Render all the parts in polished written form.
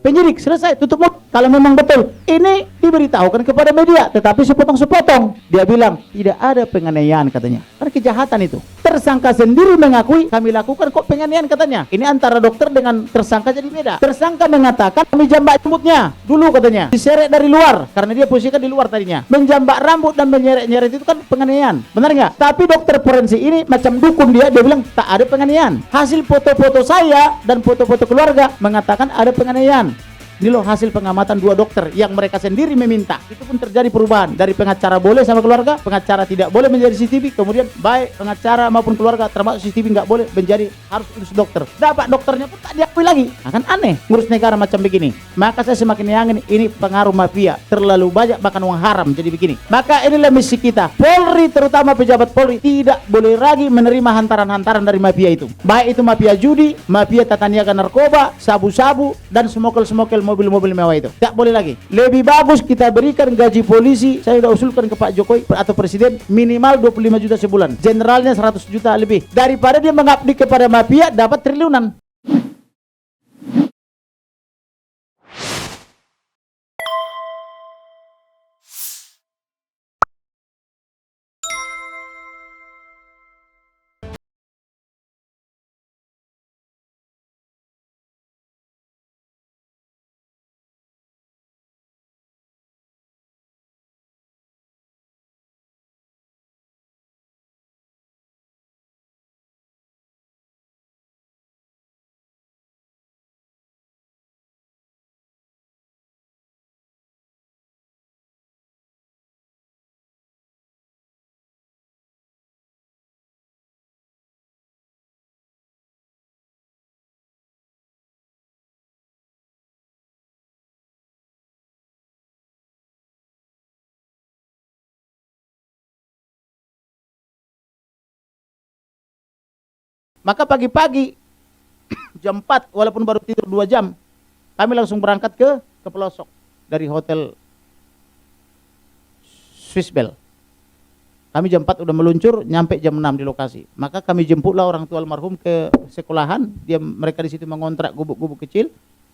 penyidik, selesai, tutup mulut. Kalau memang betul, ini diberitahukan kepada media, tetapi sepotong-sepotong. Dia bilang, tidak ada penganiayaan katanya. Karena kejahatan itu. Tersangka sendiri mengakui, kami lakukan kok penganiayaan katanya. Ini antara dokter dengan tersangka jadi beda. Tersangka mengatakan, kami jambak rambutnya dulu katanya. Diseret dari luar, karena dia posisikan di luar tadinya. Menjambak rambut dan menyeret-nyeret itu kan penganiayaan. Benar nggak? Tapi dokter forensik ini macam dukun dia bilang tak ada penganiayaan. Hasil foto-foto saya dan foto-foto keluarga mengatakan ada penganiayaan. Ini loh hasil pengamatan 2 dokter yang mereka sendiri meminta. Itu pun terjadi perubahan. Dari pengacara boleh sama keluarga, pengacara tidak boleh menjadi CCTV, kemudian baik pengacara maupun keluarga termasuk CCTV nggak boleh menjadi, harus urus dokter. Dapat dokternya pun tak diakui lagi. Akan aneh ngurus negara macam begini. Maka saya semakin yakin ini pengaruh mafia. Terlalu banyak makan uang haram jadi begini. Maka inilah misi kita. Polri, terutama pejabat Polri, tidak boleh lagi menerima hantaran-hantaran dari mafia itu. Baik itu mafia judi, mafia tata niaga narkoba, sabu-sabu, dan smokel-smokel mobil-mobil mewah itu. Tak boleh lagi. Lebih bagus kita berikan gaji polisi, saya sudah usulkan ke Pak Jokowi atau Presiden, minimal 25 juta sebulan. Generalnya 100 juta lebih. Daripada dia mengabdi kepada mafia dapat triliunan. Maka pagi-pagi jam 4 walaupun baru tidur 2 jam, kami langsung berangkat ke pelosok dari hotel Swissbell. Kami jam 4 udah meluncur, nyampe jam 6 di lokasi. Maka kami jemputlah orang tua almarhum ke sekolahan. Mereka di situ mengontrak gubuk-gubuk kecil.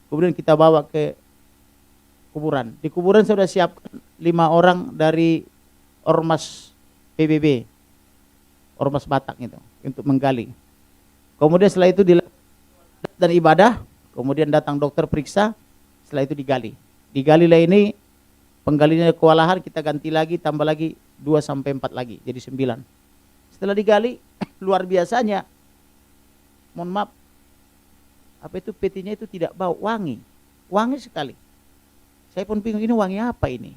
Kemudian kita bawa ke kuburan. Di kuburan saya sudah siapkan 5 orang dari Ormas PBB, Ormas Batak itu, untuk menggali. Kemudian setelah itu dan ibadah, kemudian datang dokter periksa, setelah itu digali. Digalilah ini, penggalinya kewalahan, kita ganti lagi, tambah lagi 2-4 lagi, jadi 9. Setelah digali, luar biasanya, mohon maaf, apa itu petinya itu tidak bau, wangi sekali. Saya pun bingung, ini wangi apa ini?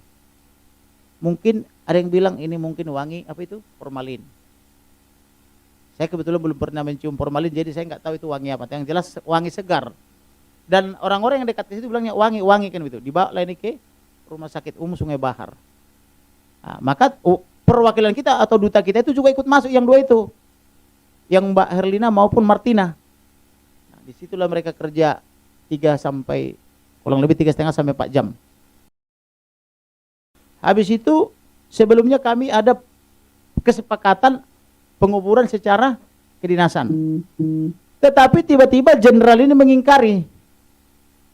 Mungkin ada yang bilang ini mungkin wangi apa itu? Formalin. Saya kebetulan belum pernah mencium formalin, jadi saya nggak tahu itu wangi apa. Yang jelas wangi segar. Dan orang-orang yang dekat ke situ bilangnya wangi kan begitu. Dibawa lah ini ke Rumah Sakit Umum Sungai Bahar. Nah, maka perwakilan kita atau duta kita itu juga ikut masuk yang 2 itu, yang Mbak Herlina maupun Martina. Nah, disitulah mereka kerja 3 sampai kurang lebih 3,5 sampai 4 jam. Habis itu sebelumnya kami ada kesepakatan penguburan secara kedinasan. Tetapi tiba-tiba jenderal ini mengingkari.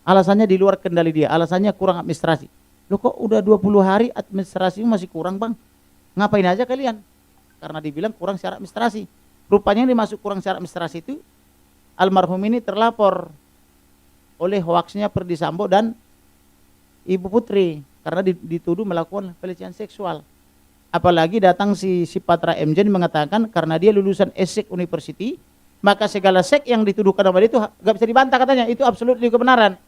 Alasannya di luar kendali dia. Alasannya kurang administrasi. Loh kok udah 20 hari administrasi masih kurang bang? Ngapain aja kalian? Karena dibilang kurang secara administrasi. Rupanya yang dimasuk kurang secara administrasi itu, almarhum ini terlapor oleh hoaxnya Perdi Sambo dan Ibu Putri. Karena dituduh melakukan pelecehan seksual. Apalagi datang si Patra MJ mengatakan karena dia lulusan ESSEC University, maka segala sek yang dituduhkan sama dia itu gak bisa dibantah katanya. Itu absolutely kebenaran.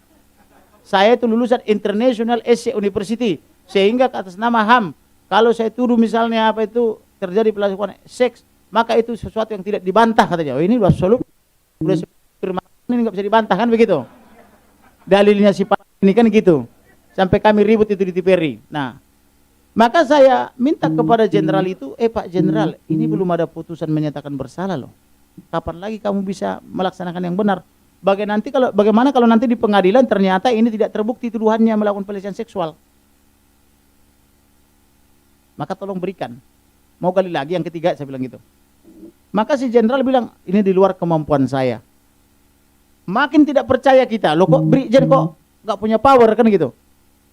Saya itu lulusan International ESSEC University, sehingga atas nama HAM, kalau saya tuduh misalnya apa itu terjadi pelecehan seks, maka itu sesuatu yang tidak dibantah katanya. Oh ini absolut, udah ini gak bisa dibantah kan begitu. Dalilnya si Patra ini kan gitu. Sampai kami ribut itu di TVRI. Nah, maka saya minta kepada jenderal itu, Pak Jenderal, ini belum ada putusan menyatakan bersalah loh. Kapan lagi kamu bisa melaksanakan yang benar? Bagaimana kalau nanti di pengadilan ternyata ini tidak terbukti tuduhannya melakukan pelecehan seksual? Maka tolong berikan. Mau gali lagi yang ketiga, saya bilang gitu. Maka si jenderal bilang, ini di luar kemampuan saya. Makin tidak percaya kita. Loh kok Brigjen kok nggak punya power kan gitu.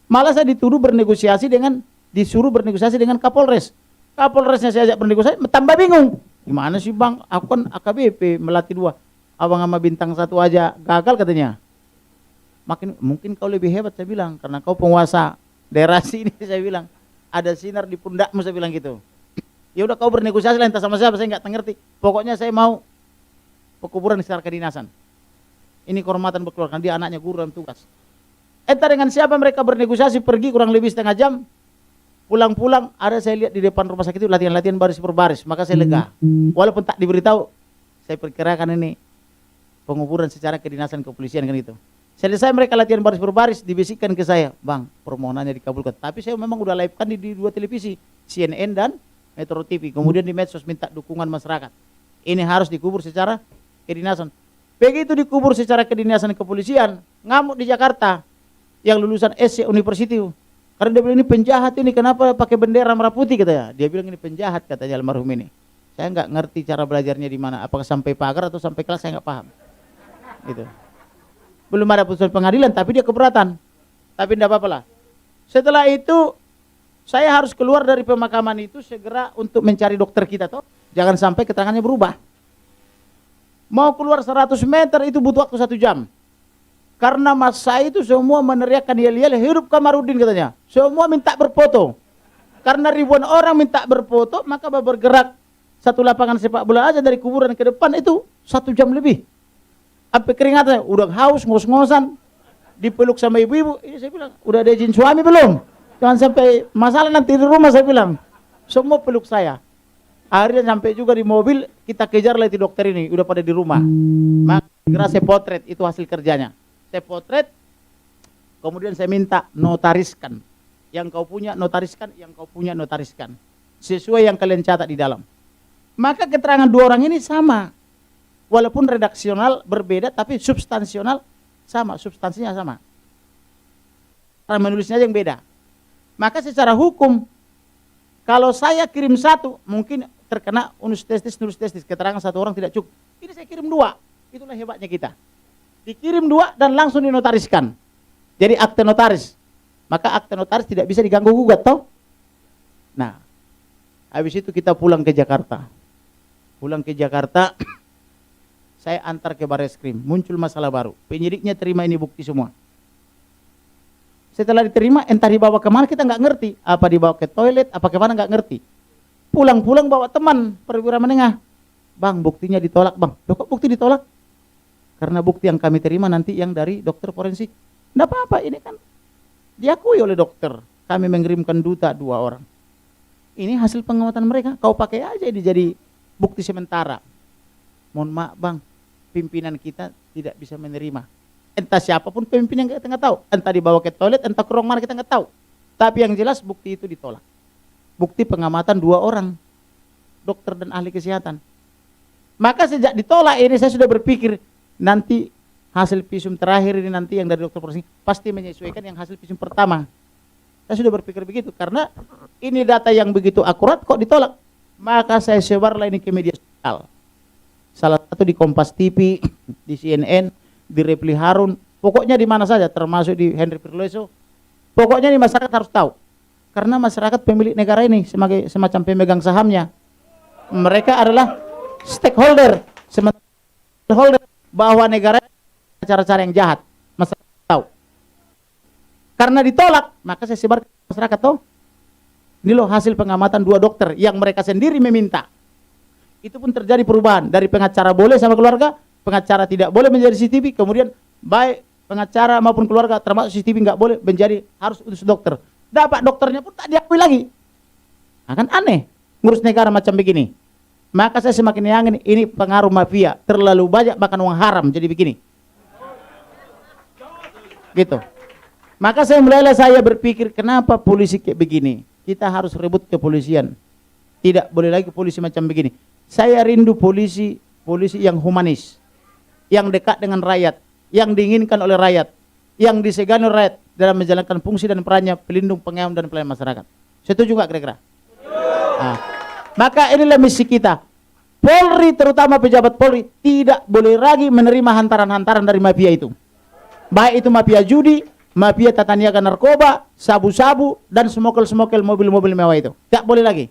Malah saya disuruh bernegosiasi dengan Kapolres. Kapolresnya saya ajak bernegosiasi, tambah bingung. Gimana sih bang, aku kan AKBP melatih 2, abang sama bintang 1 aja gagal katanya. Mungkin kau lebih hebat, saya bilang, karena kau penguasa daerah sini. Saya bilang, ada sinar di pundakmu, saya bilang gitu. Ya udah, kau bernegosiasi lah, entah sama siapa, saya nggak ngerti. Pokoknya saya mau pekuburan secara kedinasan. Ini kehormatan berkeluarga, dia anaknya guru dan tugas. Entah dengan siapa mereka bernegosiasi, pergi kurang lebih setengah jam. Pulang-pulang ada saya lihat di depan rumah sakit itu latihan-latihan baris per baris, maka saya lega. Walaupun tak diberitahu, saya perkirakan ini penguburan secara kedinasan kepolisian kan itu. Selesai mereka latihan baris per baris, dibisikkan ke saya, bang, permohonannya dikabulkan. Tapi saya memang udah live kan di 2 televisi, CNN dan Metro TV. Kemudian di medsos minta dukungan masyarakat. Ini harus dikubur secara kedinasan. Begitu dikubur secara kedinasan kepolisian, ngamuk di Jakarta yang lulusan SC University. Karena dia bilang ini penjahat ini, kenapa pakai bendera merah putih katanya. Dia bilang ini penjahat katanya almarhum ini. Saya nggak ngerti cara belajarnya di mana, apakah sampai pagar atau sampai kelas, saya nggak paham. Gitu. Belum ada putusan pengadilan, tapi dia keberatan. Tapi tidak apa-apa lah. Setelah itu saya harus keluar dari pemakaman itu segera untuk mencari dokter kita toh. Jangan sampai keterangannya berubah. Mau keluar 100 meter itu butuh waktu 1 jam. Karena masa itu semua meneriakkan yel-yel, hidup Kamarudin katanya. Semua minta berfoto. Karena ribuan orang minta berfoto, maka bergerak satu lapangan sepak bola aja dari kuburan ke depan itu 1 jam lebih. Sampai keringatnya, udah haus, ngos-ngosan, dipeluk sama ibu-ibu. Ini saya bilang, udah ada izin suami belum? Jangan sampai masalah nanti di rumah, saya bilang. Semua peluk saya. Akhirnya sampai juga di mobil, kita kejar lah itu dokter ini, udah pada di rumah. Maka segera saya potret, itu hasil kerjanya. Saya potret, kemudian saya minta notariskan. Yang kau punya notariskan, yang kau punya notariskan. Sesuai yang kalian catat di dalam. Maka keterangan 2 orang ini sama. Walaupun redaksional berbeda, tapi substansional sama, substansinya sama. Cara menulisnya yang beda. Maka secara hukum, kalau saya kirim 1, mungkin terkena unus testis, keterangan 1 orang tidak cukup. Ini saya kirim 2, itulah hebatnya kita. Dikirim 2 dan langsung dinotariskan. Jadi akte notaris. Maka akte notaris tidak bisa diganggu gugat toh. Nah, habis itu kita pulang ke Jakarta. Pulang ke Jakarta, saya antar ke Barreskrim. Muncul masalah baru. Penyidiknya terima ini bukti semua. Setelah diterima, entah dibawa kemana kita nggak ngerti. Apa dibawa ke toilet, apa kemana nggak ngerti. Pulang-pulang bawa teman perwira menengah. Bang, buktinya ditolak bang. Loh, kok bukti ditolak? Karena bukti yang kami terima nanti yang dari dokter forensik. Tidak apa-apa, ini kan diakui oleh dokter. Kami mengirimkan duta 2 orang. Ini hasil pengamatan mereka. Kau pakai aja ini jadi bukti sementara. Mohon maaf bang, pimpinan kita tidak bisa menerima. Entah siapapun pemimpin yang kita nggak tahu. Entah dibawa ke toilet, entah ke ruang mana kita nggak tahu. Tapi yang jelas bukti itu ditolak. Bukti pengamatan 2 orang. Dokter dan ahli kesehatan. Maka sejak ditolak ini saya sudah berpikir, nanti hasil visum terakhir ini nanti yang dari dokter forensik pasti menyesuaikan yang hasil visum pertama. Saya sudah berpikir begitu karena ini data yang begitu akurat kok ditolak. Maka saya sebarlah ini ke media sosial. Salah satu di Kompas TV, di CNN, di Repli Harun, pokoknya di mana saja termasuk di Henry Firleso. Pokoknya ini masyarakat harus tahu. Karena masyarakat pemilik negara ini sebagai semacam pemegang sahamnya. Mereka adalah stakeholder, bahwa negara cara-cara yang jahat, masyarakat tahu. Karena ditolak, maka saya sebar ke masyarakat tahu. Ini loh hasil pengamatan 2 dokter yang mereka sendiri meminta. Itu pun terjadi perubahan dari pengacara boleh sama keluarga, pengacara tidak boleh menjadi CCTV, kemudian baik pengacara maupun keluarga termasuk CCTV nggak boleh menjadi harus utus dokter. Dapat dokternya pun tak diakui lagi. Nah, kan aneh ngurus negara macam begini. Maka saya semakin yakin ini pengaruh mafia. Terlalu banyak makan uang haram jadi begini. Gitu. Maka mulailah saya berpikir kenapa polisi kayak begini. Kita harus rebut kepolisian. Tidak boleh lagi polisi macam begini. Saya rindu polisi yang humanis. Yang dekat dengan rakyat. Yang diinginkan oleh rakyat. Yang disegani oleh rakyat dalam menjalankan fungsi dan perannya pelindung, pengayom dan pelayan masyarakat. Setuju nggak kira-kira? Nah, maka inilah misi kita. Polri, terutama pejabat Polri, tidak boleh lagi menerima hantaran-hantaran dari mafia itu. Baik itu mafia judi, mafia tata niaga narkoba, sabu-sabu, dan smokel-smokel mobil-mobil mewah itu. Tidak boleh lagi.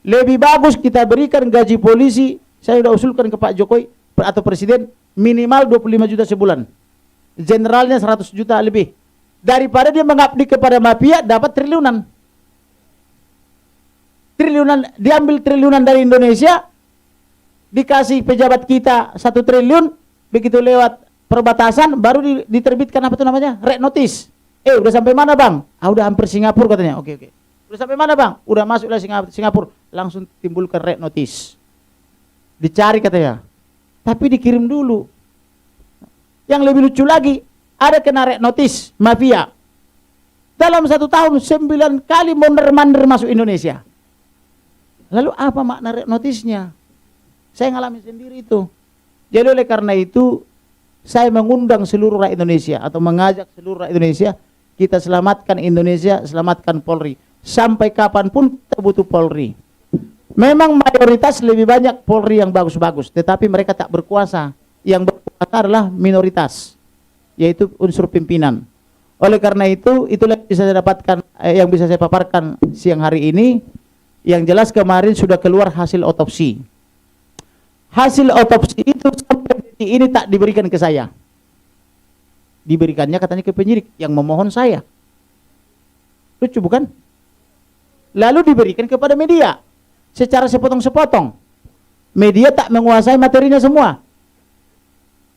Lebih bagus kita berikan gaji polisi, saya sudah usulkan ke Pak Jokowi atau Presiden, minimal 25 juta sebulan. Generalnya 100 juta lebih. Daripada dia mengabdi kepada mafia, dapat triliunan. Diambil triliunan dari Indonesia, dikasih pejabat kita 1 triliun, begitu lewat perbatasan baru diterbitkan apa itu namanya? Red notice. Udah sampai mana bang? Udah hampir Singapura katanya. Oke. Udah sampai mana bang? Udah masuk lah Singapura. Langsung timbulkan red notice. Dicari katanya. Tapi dikirim dulu. Yang lebih lucu lagi, ada kena red notice mafia. Dalam 1 tahun 9 kali mondar-mandir masuk Indonesia. Lalu apa makna red notice-nya? Saya ngalami sendiri itu. Jadi oleh karena itu saya mengundang seluruh rakyat Indonesia atau mengajak seluruh rakyat Indonesia, kita selamatkan Indonesia, selamatkan Polri. Sampai kapanpun kita butuh Polri. Memang mayoritas lebih banyak Polri yang bagus-bagus, tetapi mereka tak berkuasa. Yang berkuasa adalah minoritas, yaitu unsur pimpinan. Oleh karena itu, itulah yang bisa saya dapatkan, yang bisa saya paparkan siang hari ini. Yang jelas kemarin sudah keluar hasil otopsi. Hasil otopsi itu sampai detik ini tak diberikan ke saya. Diberikannya katanya ke penyidik yang memohon saya. Lucu bukan? Lalu diberikan kepada media secara sepotong-sepotong. Media tak menguasai materinya semua.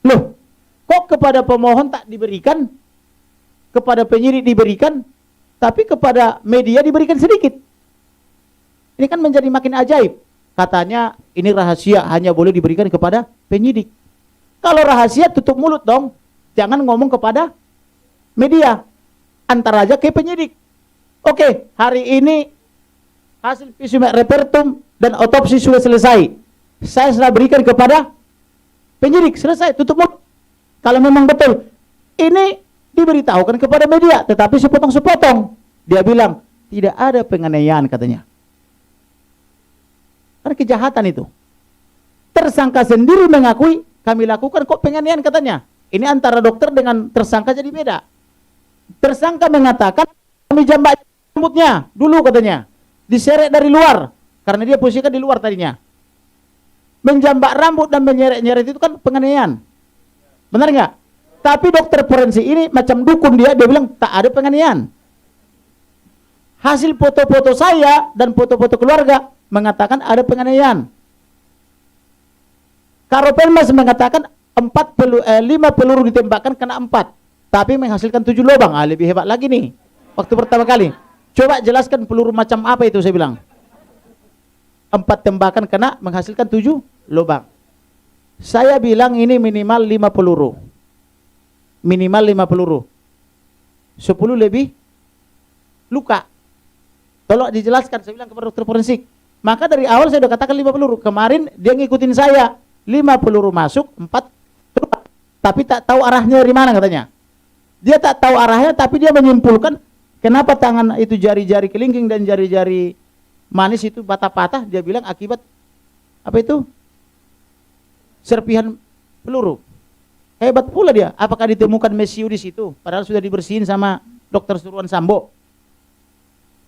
Loh, kok kepada pemohon tak diberikan? Kepada penyidik diberikan, tapi kepada media diberikan sedikit. Ini kan menjadi makin ajaib. Katanya ini rahasia, hanya boleh diberikan kepada penyidik. Kalau rahasia tutup mulut dong. Jangan ngomong kepada media. Antar aja ke penyidik. Oke, hari ini hasil visum et repertum dan otopsi sudah selesai. Saya sudah berikan kepada penyidik. Selesai, tutup mulut. Kalau memang betul. Ini diberitahukan kepada media. Tetapi sepotong-sepotong. Dia bilang, tidak ada penganiayaan katanya. Karena kejahatan itu. Tersangka sendiri mengakui kami lakukan kok penganiayaan katanya. Ini antara dokter dengan tersangka jadi beda. Tersangka mengatakan kami jambak rambutnya dulu katanya. Diseret dari luar karena dia posisikan di luar tadinya. Menjambak rambut dan menyeret-nyeret itu kan penganiayaan. Benar nggak? Tapi dokter forensik ini macam dukun dia bilang tak ada penganiayaan. Hasil foto-foto saya dan foto-foto keluarga mengatakan ada penganiayaan. Karopenmas mengatakan 5 peluru ditembakkan kena 4, tapi menghasilkan 7 lubang. Lebih hebat lagi nih. Waktu pertama kali, coba jelaskan peluru macam apa itu saya bilang. 4 tembakan kena menghasilkan 7 lubang. Saya bilang ini minimal 5 peluru. Minimal 5 peluru. 10 lebih luka. Tolong dijelaskan, saya bilang kepada dokter forensik. Maka dari awal saya sudah katakan 5 peluru. Kemarin dia ngikutin saya. 5 peluru masuk, 4 keluar. Tapi tak tahu arahnya dari mana katanya. Dia tak tahu arahnya, tapi dia menyimpulkan kenapa tangan itu jari-jari kelingking dan jari-jari manis itu patah-patah. Dia bilang akibat apa itu? Serpihan peluru. Hebat pula dia. Apakah ditemukan mesiu di situ? Padahal sudah dibersihin sama dokter Suruhan Sambo.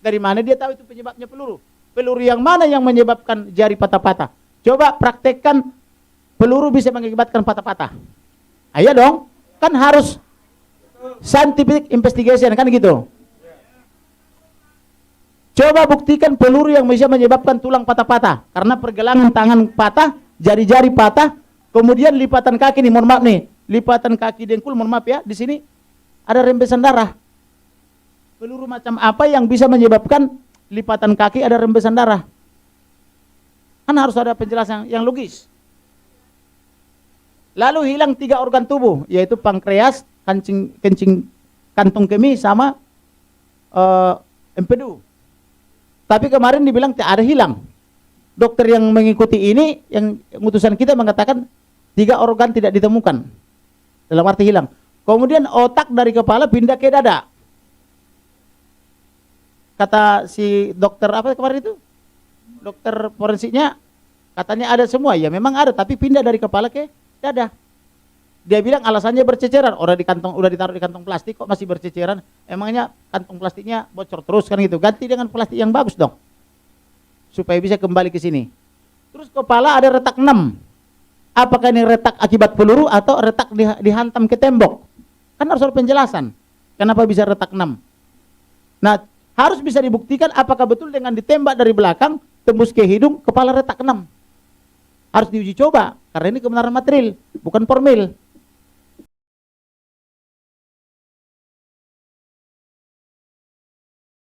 Dari mana dia tahu itu penyebabnya peluru? Peluru yang mana yang menyebabkan jari patah-patah? Coba praktekkan peluru bisa mengakibatkan patah-patah. Ayo dong, kan harus scientific investigation kan gitu. Coba buktikan peluru yang bisa menyebabkan tulang patah-patah karena pergelangan tangan patah, jari-jari patah, kemudian lipatan kaki nih, mohon maaf nih, lipatan kaki dengkul, mohon maaf ya, di sini ada rembesan darah. Peluru macam apa yang bisa menyebabkan lipatan kaki ada rembesan darah? Kan harus ada penjelasan yang logis. Lalu hilang 3 organ tubuh, yaitu pankreas, kencing kantung kemih, sama empedu. Tapi kemarin dibilang tak ada hilang. Dokter yang mengikuti ini, yang utusan kita mengatakan 3 organ tidak ditemukan. Dalam arti hilang. Kemudian otak dari kepala pindah ke dada. Kata si dokter apa kemarin itu? Dokter forensiknya katanya ada semua. Ya memang ada, tapi pindah dari kepala ke dada. Dia bilang alasannya berceceran, udah ditaruh di kantong plastik kok masih berceceran. Emangnya kantong plastiknya bocor terus kan gitu. Ganti dengan plastik yang bagus dong. Supaya bisa kembali ke sini. Terus kepala ada retak 6. Apakah ini retak akibat peluru atau retak dihantam ke tembok? Kan harus ada penjelasan. Kenapa bisa retak 6? Nah, harus bisa dibuktikan apakah betul dengan ditembak dari belakang, tembus ke hidung, kepala retak 6. Harus diuji coba, karena ini kebenaran material, bukan formil.